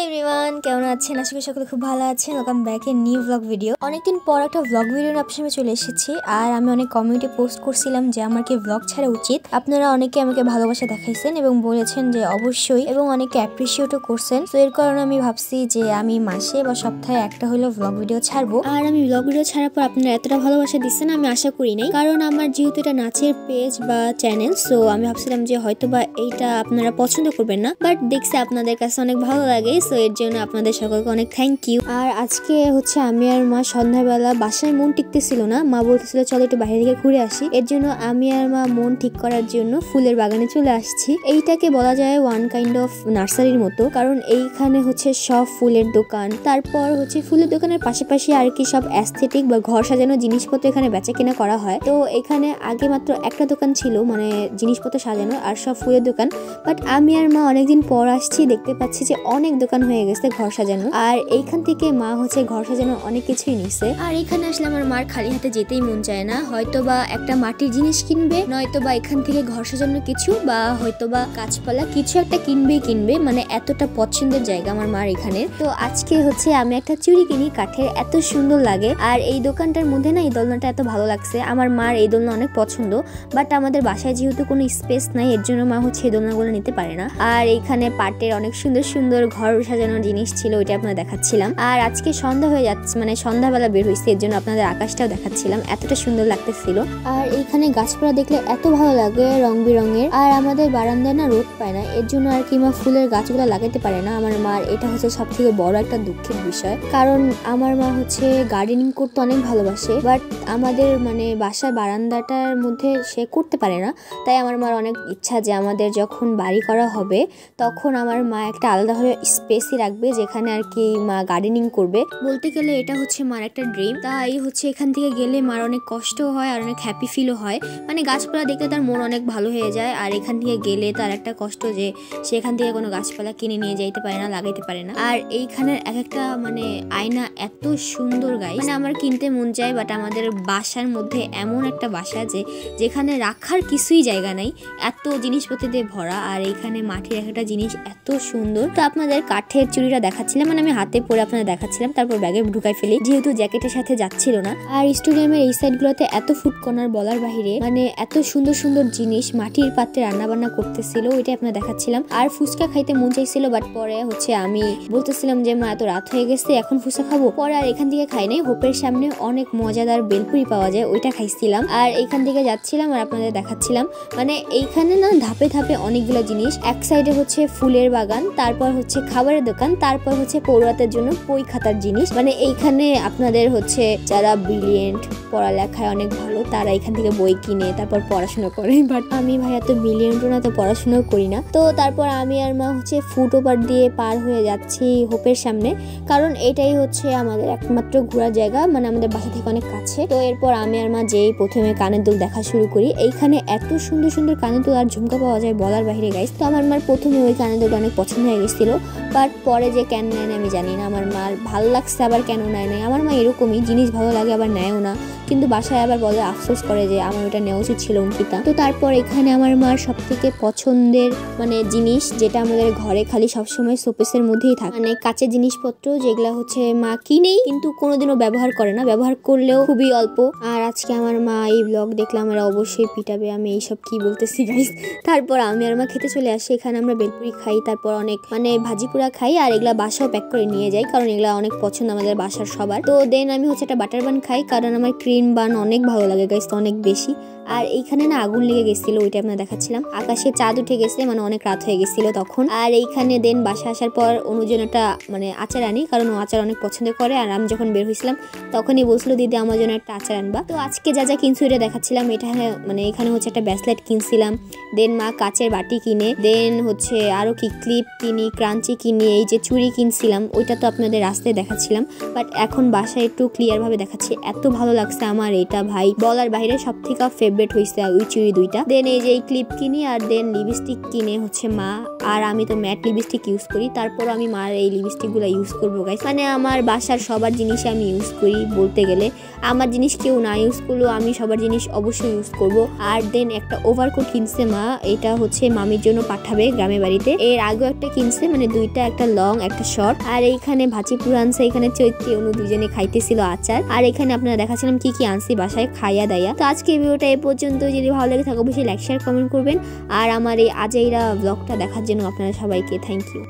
Hello everyone, কেমন আছেন? আশা করি সকলে খুব ভালো আছেন। Welcome back a new blog video. অনেকদিন পর একটা ব্লগ ভিডিও আপনার সামনে চলে এসেছি। আর আমি অনেক কমিউনিটি পোস্ট করছিলাম যে আমার কি ব্লগ ছাড়া উচিত। আপনারা অনেকে আমাকে ভালোবাসা দেখাইছেন এবং বলেছেন যে অবশ্যই, এবং অনেকে অ্যাপ্রিসিয়েটও করছেন। তো এর কারণে আমি ভাবছি যে আমি মাসে বা সপ্তাহে একটা হলো ব্লগ ভিডিও ছাড়বো। আর আমি ব্লগ ভিডিও ছাড়ার পর আপনারা এতটা ভালোবাসা দিচ্ছেন আমি আশা করি নাই, কারণ আমার যেহেতু এটা নাচের পেজ বা চ্যানেল, সো আমি ভাবছিলাম যে হয়তো বা এইটা আপনারা পছন্দ করবেন না, বাট দেখছি আপনাদের কাছে অনেক ভালো লাগে। সো এর জন্য আপনাদের সকলকে অনেক থ্যাংক ইউ। আর আজকে হচ্ছে আমি আর মা সন্ধ্যাবেলা বাসায় মন টিকতেছিল না, মা বলতেছিল চলো একটু বাইরে থেকে ঘুরে আসি। এর জন্য আমি আর মা মন ঠিক করার জন্য ফুলের বাগানে চলে আসছি। এইটাকে বলা যায় ওয়ান কাইন্ড অফ নার্সারির মতো, কারণ এইখানে হচ্ছে সব ফুলের দোকান, তারপর হচ্ছে ফুলের দোকানের পাশাপাশি আর কি সব অ্যাস্থেটিক বা ঘর সাজানো জিনিসপত্র এখানে বেচা কেনা করা হয়। তো এখানে আগে মাত্র একটা দোকান ছিল, মানে জিনিসপত্র সাজানো আর সব ফুলের দোকান। বাট আমি আর মা অনেকদিন পর আসছি, দেখতে পাচ্ছি যে অনেক দোকান হয়ে গেছে ঘর সাজানো। আর এইখান থেকে মা হচ্ছে ঘর সাজানো অনেক কিছুই নিছে। আর এখানে আসলে আমার মার খালি হাতে যেতেই মন চায় না, হয়তো বা একটা মাটির জিনিস কিনবে, নয়তো বা এখান থেকে ঘর সাজানো কিছু, বা হয়তো বা গাছপালা কিছু একটা কিনবে। মানে এতটা পছন্দের জায়গা আমার মার এখানে। তো আজকে হচ্ছে আমি একটা চুড়ি কিনি কাঠের, এত সুন্দর লাগে। আর এই দোকানটার মধ্যে না এই দোলনাটা এত ভালো লাগছে। আমার মার এই দোলনা অনেক পছন্দ, বাট আমাদের বাসায় যেহেতু কোনো স্পেস নাই, এর জন্য মা হচ্ছে এই দোলনাগুলো নিতে পারে না। আর এইখানে পাটের অনেক সুন্দর সুন্দর ঘর সাজানোর জিনিস ছিল, ওইটা আপনাদের দেখাচ্ছিলাম। আর আজকে সন্ধ্যা হয়ে যাচ্ছে, মানে সন্ধ্যাবেলা বের হয়েছে, এর জন্য আপনাদের আকাশটাও দেখাচ্ছিলাম, এতটা সুন্দর লাগতেছিল। আর এইখানে গাছপালা দেখলে এত ভালো লাগে রং বেরঙের। আর আমাদের বারান্দায় না রোদ পায় না, এর জন্য আর কি মা ফুলের গাছগুলো লাগাতে পারে না। আমার মার এটা হচ্ছে সব থেকে বড় একটা দুঃখের বিষয়, কারণ আমার মা হচ্ছে গার্ডেনিং করতে অনেক ভালোবাসে, বাট আমাদের মানে বাসার বারান্দাটার মধ্যে সে করতে পারে না। তাই আমার মার অনেক ইচ্ছা যে আমাদের যখন বাড়ি করা হবে তখন আমার মা একটা আলাদাভাবে স্পেসই রাখবে, যেখানে আর কি মা গার্ডেনিং করবে। বলতে গেলে এটা হচ্ছে মার একটা ড্রিম। তাই হচ্ছে এখান থেকে গেলে মার অনেক কষ্টও হয় আর অনেক হ্যাপি ফিলও হয়, মানে গাছপালা দেখলে তার মন অনেক ভালো হয়ে যায়। আর এখান থেকে গেলে তার একটা কষ্ট যে সে এখান থেকে কোনো গাছপালা কিনে নিয়ে যাইতে পারে না, লাগাইতে পারে না। আর এইখানের এক একটা মানে আয়না এত সুন্দর গাইস, মানে আমার কিনতে মন চায়, বাট আমাদের বাসার মধ্যে এমন একটা বাসা যে যেখানে রাখার কিছুই জায়গা নাই, এত জিনিসপত্র দিয়ে ভরা। আর এইখানে মাটির একটা জিনিস এত সুন্দর। তো আপনাদের কাঠের চুড়িটা দেখাচ্ছিলাম, মানে আমি হাতে পরে আপনাদের দেখাচ্ছিলাম, তারপর ব্যাগে ঢুকাই ফেলি যেহেতু জ্যাকেটের সাথে যাচ্ছিল না। আর স্টেডিয়ামের এই সাইড গুলোতে এত ফুড কর্নার বলার বাহিরে, মানে এত সুন্দর সুন্দর জিনিস মাটির পাত্রে রান্না বান্না করতেছিল, ওইটা আপনাদের দেখাচ্ছিলাম। আর ফুচকা খাইতে মন চাইছিল, বাট পরে হচ্ছে আমি বলতেছিলাম যে মা এত রাত হয়ে গেছে এখন ফুচকা খাবো, পরে আর এখান থেকে খাই নাই। হোপের সামনে অনেক মজাদার বেলপুরি পাওয়া যায়, ওইটা খাইছিলাম। আর এইখান থেকে যাচ্ছিলাম আর আপনাদের দেখাচ্ছিলাম, মানে এইখানে না ধাপে ধাপে অনেকগুলো জিনিস। এক সাইডে হচ্ছে ফুলের বাগান, তারপর হচ্ছে খাবারের দোকান, তারপর হচ্ছে পড়ুয়াদের জন্য বই খাতার জিনিস। মানে এইখানে আপনাদের হচ্ছে যারা ব্রিলিয়েন্ট, পড়ালেখায় অনেক ভালো, তারা এখান থেকে বই কিনে তারপর পড়াশোনা করে। বাট আমি ভাই এত ব্রিলিয়েন্টও না, তো পড়াশোনাও করি না। তো তারপর আমি আর মা হচ্ছে ফুট ওভার দিয়ে পার হয়ে যাচ্ছি হোপের সামনে, কারণ এটাই হচ্ছে আমাদের একমাত্র ঘোরার জায়গা, মানে আমাদের বাসা থেকে অনেক কাছে। তো এরপর আমি আর মা যেই প্রথমে কানের দুল দেখা শুরু করি, এইখানে এত সুন্দর সুন্দর কানের দুল আর ঝুমকা পাওয়া যায় বলার বাইরে গাইস। তো আমার মার প্রথমে ওই কানের দুলটা অনেক পছন্দ হয়ে গেছিল, বাট পরে যে কেন নেয় না আমি জানি না। আমার মার ভালো লাগছে আবার কেন নেয় নাই, আমার মা এরকমই, জিনিস ভালো লাগে আবার নেয়ও না, কিন্তু বাসায় আবার বলে আফসোস করে যে আমার ওটা নেওয়া উচিত ছিল অঙ্কিতা। তো তারপর এখানে আমার মার সব থেকে পছন্দের মানে জিনিস, যেটা আমাদের ঘরে খালি সবসময় শোপিসের মধ্যেই থাকে, মানে কাঁচের জিনিসপত্র, যেগুলো হচ্ছে মা কিনেই কিন্তু কোনোদিনও ব্যবহার করে না, ব্যবহার করলেও খুবই অল্প। আর আজকে আমার মা এই ব্লগ দেখলে আমরা অবশ্যই পিটাবে আমি এইসব কি বলতেছি গাইস। তারপর আমি আর মা খেতে চলে আসি, এখানে আমরা বেলপুরি খাই, তারপর অনেক মানে ভাজিপুরা খাই, আর এগুলা বাসাও প্যাক করে নিয়ে যাই, কারণ এগুলা অনেক পছন্দ আমাদের বাসার সবার। তো দেন আমি হচ্ছে একটা বাটার বান খাই, কারণ আমার ক্রিম বান অনেক ভালো লাগে গাইস, তো অনেক বেশি। আর এইখানে না আগুন লেগে গেছিল, ওইটা আপনার দেখাচ্ছিলাম। আকাশে চাঁদ উঠে গেছে, মানে অনেক রাত হয়ে গেছিল তখন। আর এইখানে দেন বাসা আসার পর অনুজন একটা মানে আচার আনি, কারণ ও আচার অনেক পছন্দ করে। আর আমি যখন বের হয়েছিলাম তখনই বলছিল দিদি আমার জন্য একটা আচার আনবা। তো আজকে যা যা কিনছি ওইটা দেখাচ্ছিলাম। এটা মানে এখানে হচ্ছে একটা ব্রেসলেট কিনছিলাম, দেন মা কাচের বাটি কিনে, দেন হচ্ছে আরো কি ক্লিপ কিনি, ক্রাঞ্চি কিনি, এই যে চুড়ি কিনছিলাম ওইটা তো আপনাদের রাস্তায় দেখাচ্ছিলাম, বাট এখন বাসায় একটু ক্লিয়ার ভাবে দেখাচ্ছি। এত ভালো লাগছে আমার এটা ভাই বলার বাইরে, সব থেকে ফেভারিট হয়েছে ওই চুড়ি দুইটা। দেন এই যে এই ক্লিপ কিনি আর দেন লিপস্টিক কিনে হচ্ছে মা, আর আমি তো ম্যাট লিপস্টিক ইউজ করি, তারপর আমি মার এই লিপস্টিক গুলো ইউজ করবো গাইস। মানে আমার বাসার সবার জিনিস আমি ইউজ করি, বলতে গেলে আমার জিনিস কেউ না ইউজ করলেও আমি সবার জিনিস অবশ্যই ইউজ করব। আর দেন একটা ওভারকোট কিনছে মা, এটা হচ্ছে মামির জন্য পাঠাবে গ্রামের বাড়িতে। এর আগেও একটা কিনছে, মানে দুইটা, একটা লং একটা শর্ট। আর এইখানে ভাজিপুর আনছে, এখানে চৈত্রী অনু দুজনে খাইতেছিল আচার। আর এখানে আপনারা দেখাচ্ছিলাম কি কি আনছি বাসায় খাইয়া দাইয়া। তো আজকে ভিডিওটা এই পর্যন্ত, যদি ভালো লাগে থাকে অবশ্যই লাইক শেয়ার কমেন্ট করবেন। আর আমার এই আজাইরা ব্লগটা দেখার জন্য আপনারা সবাইকে থ্যাংক ইউ।